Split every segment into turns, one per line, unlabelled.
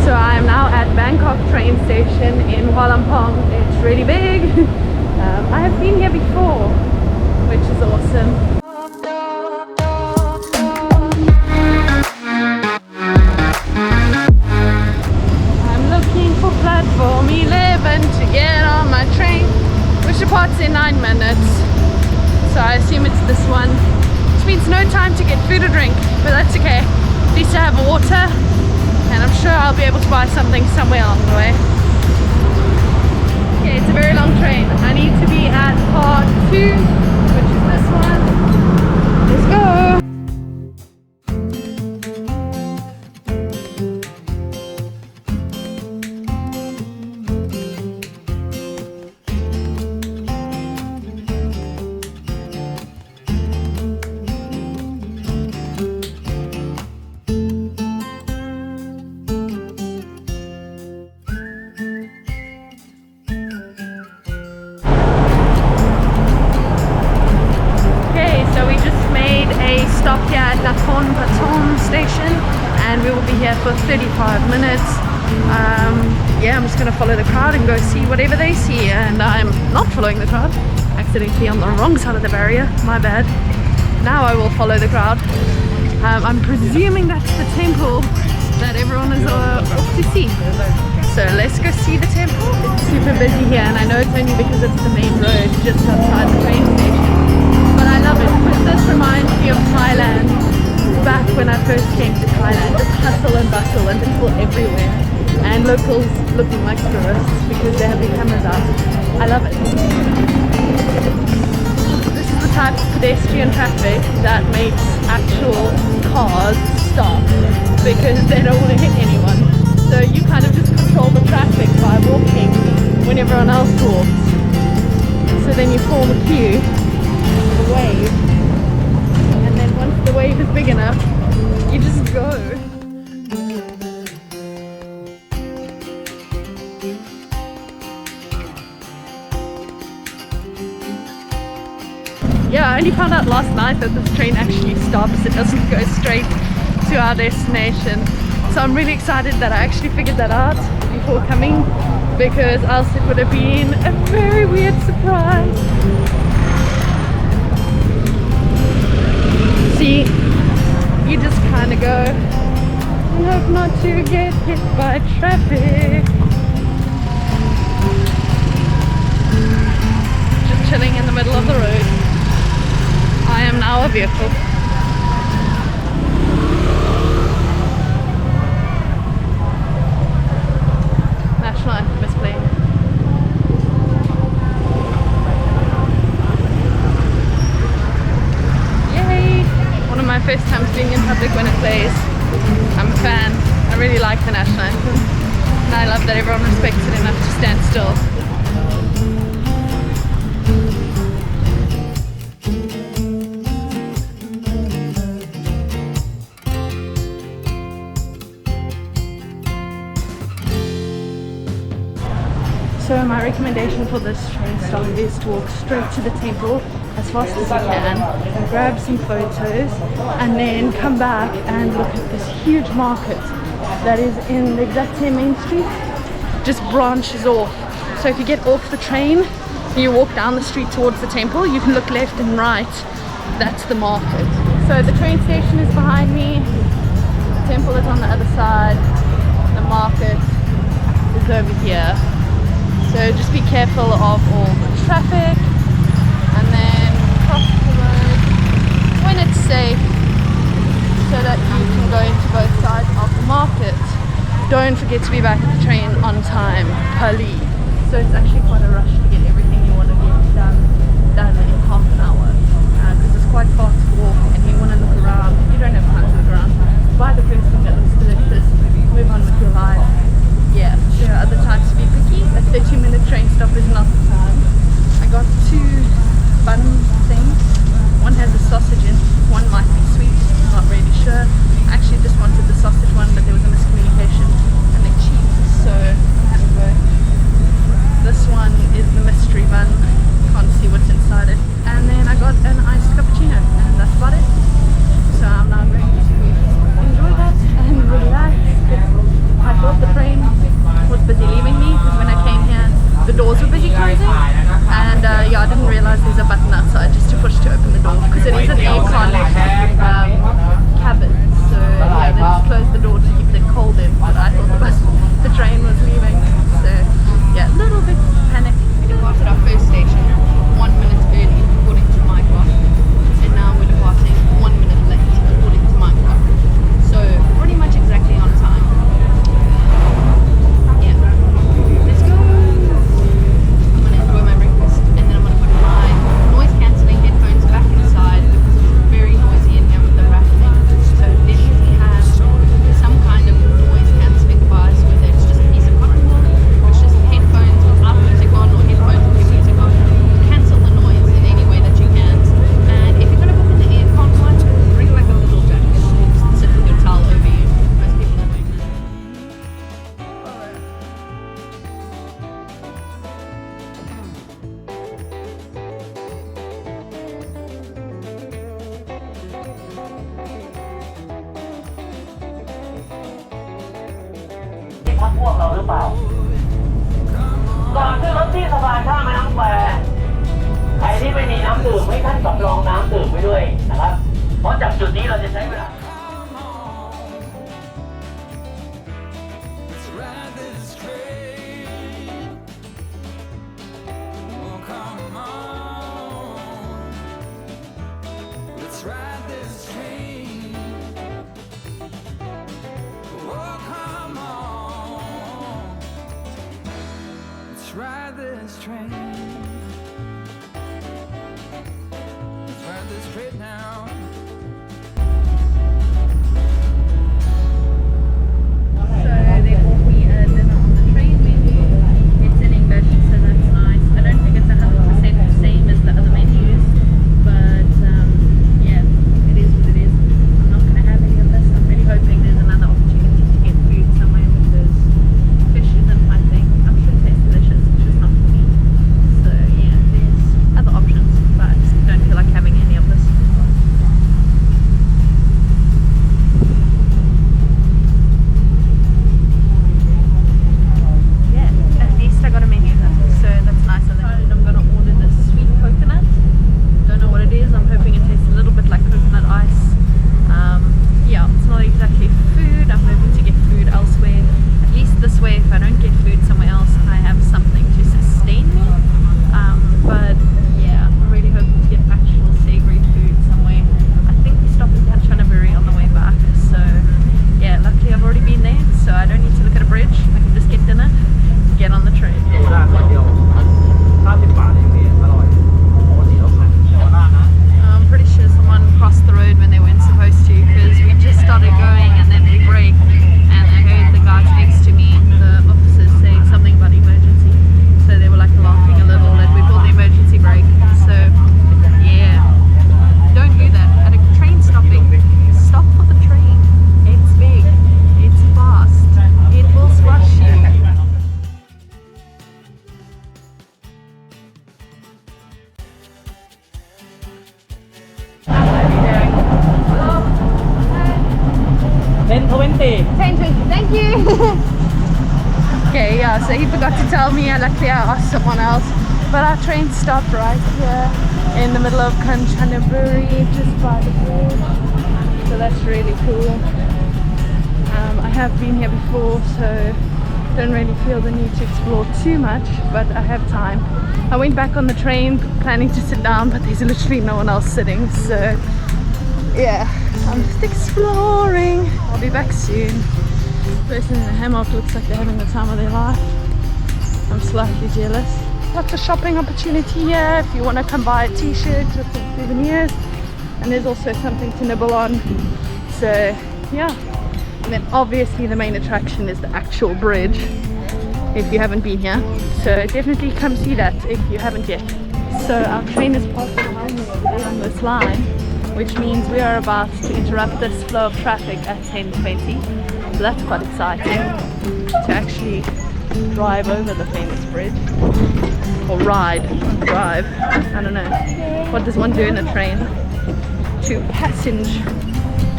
So I am now at Bangkok train station in Hua Lamphong. It's really big. I have been here before, which is awesome. I'm looking for platform 11 to get on my train, which departs in 9 minutes. So I assume it's this one, which means no time to get food or drink, but that's okay. At least I have water, and I'm sure I'll be able to buy something somewhere along the way. Okay, it's a very long train. I need to be at part 2, which is this one. Let's go! Stop here at Nakhon Pathom station, and we will be here for 35 minutes. Yeah, I'm just gonna follow the crowd and go see whatever they see, and I'm not following the crowd. Accidentally on the wrong side of the barrier, my bad. Now I will follow the crowd. I'm presuming that's the temple that everyone is off to see. So let's go see the temple. It's super busy here, and I know it's only because it's the main road just outside the train station. But I love it, because this reminds me of Thailand, back when I first came to Thailand. Just hustle and bustle and people everywhere, and locals looking like tourists because they have their cameras out. I love it. This is the type of pedestrian traffic that makes actual cars stop, because they don't want to hit anyone. So you kind of just control the traffic by walking when everyone else walks. So then you form a queue, the wave, and then once the wave is big enough, you just go. Yeah, I only found out last night that this train actually stops. It doesn't go straight to our destination. So I'm really excited that I actually figured that out before coming, because else it would have been a very weird surprise. See, you just kind of go and hope not to get hit by traffic. Just chilling in the middle of the road. I am now a vehicle. National anthem is playing. My first time being in public when it plays. I'm a fan. I really like the national anthem, and I love that everyone respects it enough to stand still. So my recommendation for this train stop is to walk straight to the temple as fast as you can, and grab some photos, and then come back and look at this huge market that is in the exact same main street, just branches off. So if you get off the train, you walk down the street towards the temple, you can look left and right, that's the market. So the train station is behind me, the temple is on the other side, the market is over here. So just be careful of all the traffic, and then cross the road when it's safe, so that you can go into both sides of the market. Don't forget to be back at the train on time, please. So it's actually quite a rush to get everything you want to get done in half an hour, because it's quite far to walk, and you want to look around. You don't have time to look around. Buy the first thing that looks delicious, move on with your life. Yeah, there are other times to be picky. A 30-minute train stop is not the time. I got 2 bun things. One has a sausage in, one might be sweet, not really sure. I actually just wanted the sausage one, but there was a miscommunication, and they're cheap, so I had to go. This one is the mystery bun, can't see what's inside it. And then I got an iced cappuccino, and that's about it. So I'm now going to enjoy that and doors were busy closing, and yeah, I didn't realize there's a button outside just to push to open the door, because it is an aircon cabin, so yeah, they just closed the door to keep the cold in, but I thought the train was leaving, so yeah, a little bit panicked. We departed our first station 1 minute early according to my clock, and now we're departing 1 minute late according to my clock, so pretty much exactly on time. Yeah, let's go. I'm gonna enjoy my breakfast, and then I'm gonna put my noise cancelling headphones back inside because it's very noisy in here with the rattling, so definitely have some kind of noise cancelling device, whether it's just a piece of cotton wool, which is headphones without music on, or headphones with music on, cancel the noise in any way that you can. And if you're gonna book in the aircon one, bring like a little jacket, just sit with your towel over you. Most people are doing that.
Ride this train. Let's ride this train now.
So they bought me a dinner on the train menu. It's in English, so that's nice. I don't think it's 100% the same as the other menus, but yeah, it is what it is. I'm not going to have any of this. I'm really hoping there's another opportunity to get food somewhere, because fish isn't my thing. I'm sure it tastes delicious, it's just not for me. So yeah, there's other options, but I just don't feel like having any of this. Yeah, at least I got a menu, so that's nice of them. I'm gonna order this sweet coconut. Don't know what it is. I'm hoping it tastes a little bit like coconut ice. Yeah, it's not exactly food. I'm hoping to get food elsewhere. At least this way, if I don't get food somewhere else, I have something to sustain me. But yeah, I'm really hoping to get actual savory food somewhere. I think we stopped at Kanchanaburi on the way back, so yeah, luckily I've already been there, so I don't need to look at a bridge. I can just get dinner, get on the train. I'm pretty sure someone crossed the road when they weren't supposed to, because we just started going and then we braked, and I heard the guys next to me, the officers, say something about emergency, so they were like laughing a little that we pulled the emergency brake. So yeah, don't do that at a train stopping. Stop for the train. It's big, it's fast, it will squash you. Thank you. Okay, yeah, so he forgot to tell me, and luckily I asked someone else, but our train stopped right here in the middle of Kanchanaburi, just by the bridge, so that's really cool. I have been here before, so don't really feel the need to explore too much, but I have time. I went back on the train planning to sit down, but there's literally no one else sitting, so yeah, I'm just exploring. I'll be back soon. The person in the hammock looks like they're having the time of their life. I'm slightly jealous. Lots of shopping opportunity here if you want to come buy a t-shirt with some souvenirs, and there's also something to nibble on, so yeah. And then obviously the main attraction is the actual bridge if you haven't been here, so definitely come see that if you haven't yet. So our train is passing behind me over there on this line, which means we are about to interrupt this flow of traffic at 10:20. So that's quite exciting, to actually drive over the famous bridge, or drive, I don't know. What does one do in a train? To passenge,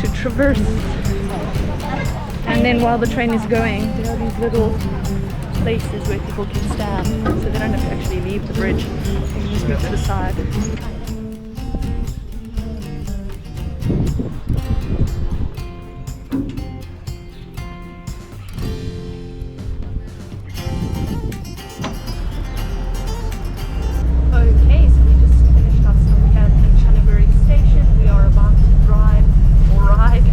to traverse. And then while the train is going, there are these little places where people can stand, so they don't have to actually leave the bridge. They can just move to the side. Okay, so we just finished our stop at Chanaburi station. We are about to drive or ride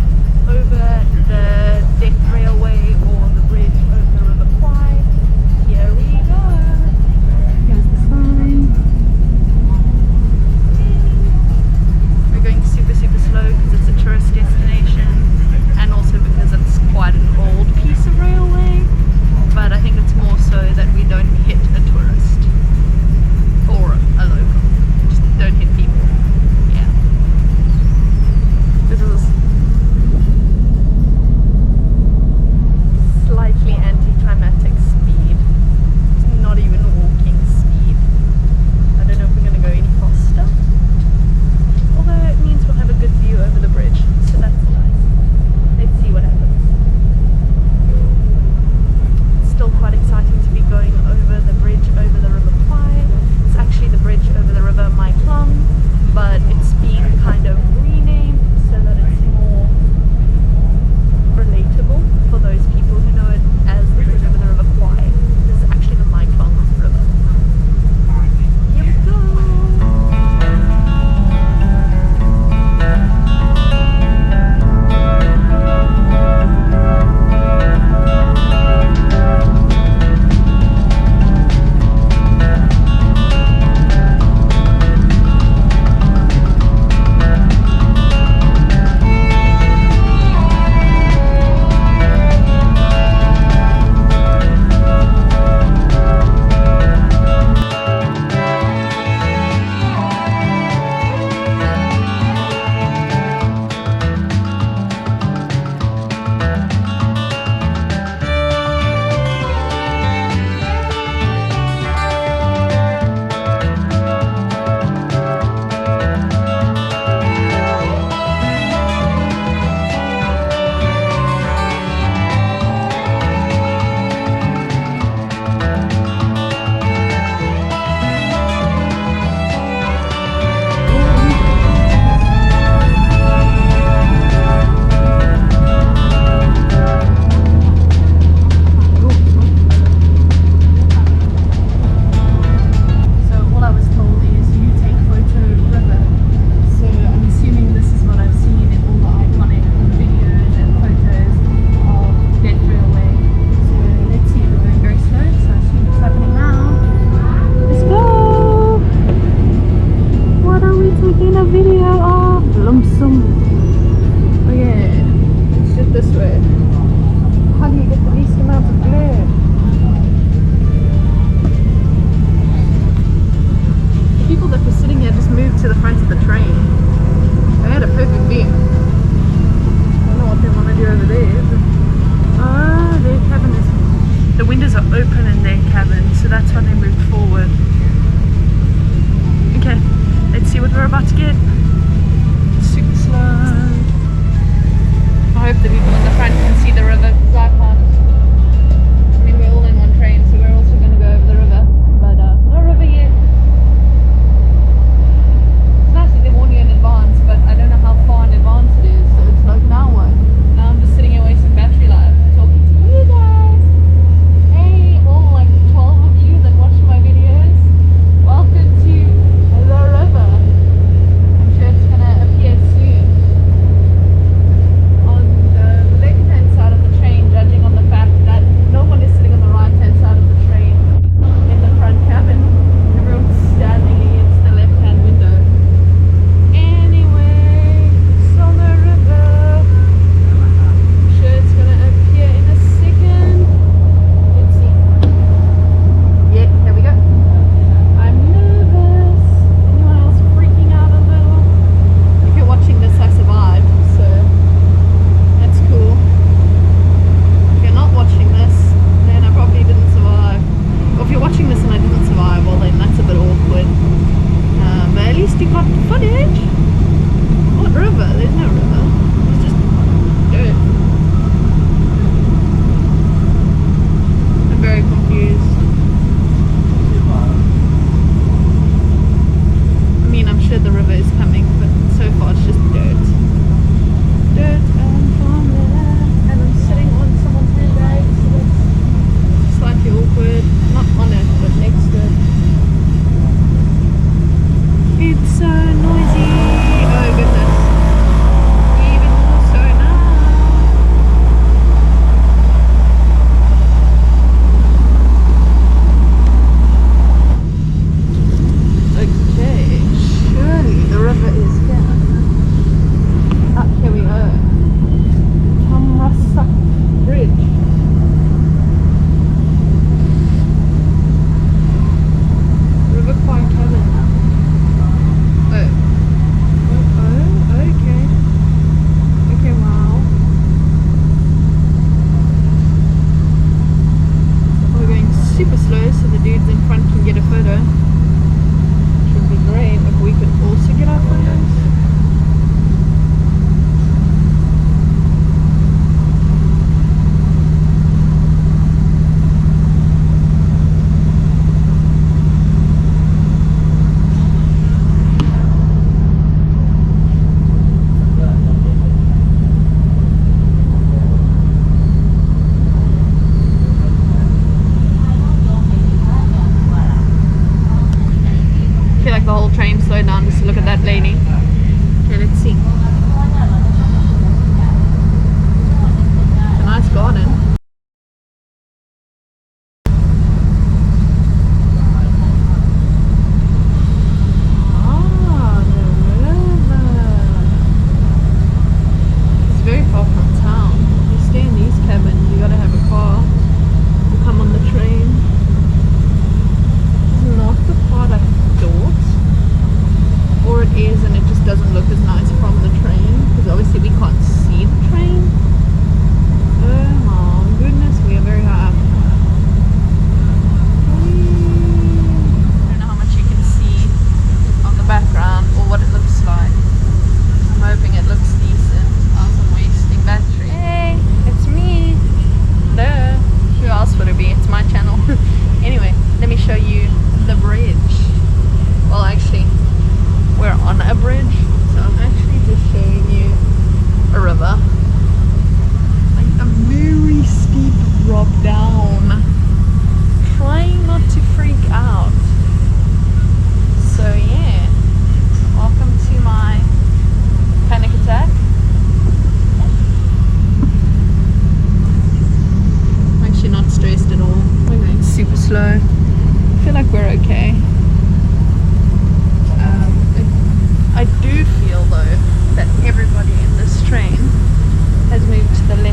over the deck railway or the bridge over the River Kwai. Here we go. Here's the sign. We're going super slow because it's a tourist destination and also because it's quite an old piece of railway, but I think it's more so that we don't hit a tourist or a local. Just don't hit people. Yeah. This is slightly anticlimactic speed. It's not even walking speed. I don't know if we're going to go any faster. Although it means we'll have a good view over the bridge, so that's nice. Let's see what happens. It's still quite exciting to be going over the bridge over the River Kwai. It's actually the bridge over the River Mai Klong, but it's being kind of renamed so that it's more relatable for those people who know it as the bridge over the River Kwai. This is actually the Mai Klong River. Here we go! Judging dudes in front can get a photo. Should be great if we could also get our photos. I feel like the whole train slowed down just to look at that lady. Okay, let's see. It's a nice garden. Ah, the river. It's very far from town. You stay in these cabins, you gotta have a car. You come on the train. It's not the part I thought, or it is and it just doesn't look as nice from the train because obviously we can't see the train. Oh my goodness, we are very high up. I don't know how much you can see on the background or what it looks like. I'm hoping it looks decent. Else I'm wasting battery. Hey, it's me. Duh. Who else would it be? It's my channel. Anyway, let me show you the bridge. Well, actually, we're on a bridge, so I'm actually just showing you a river. Like a very steep drop down. Trying not to freak out. So yeah, welcome to my panic attack. I'm actually not stressed at all. We're going super slow. I feel like we're okay. I do feel though that everybody in this train has moved to the left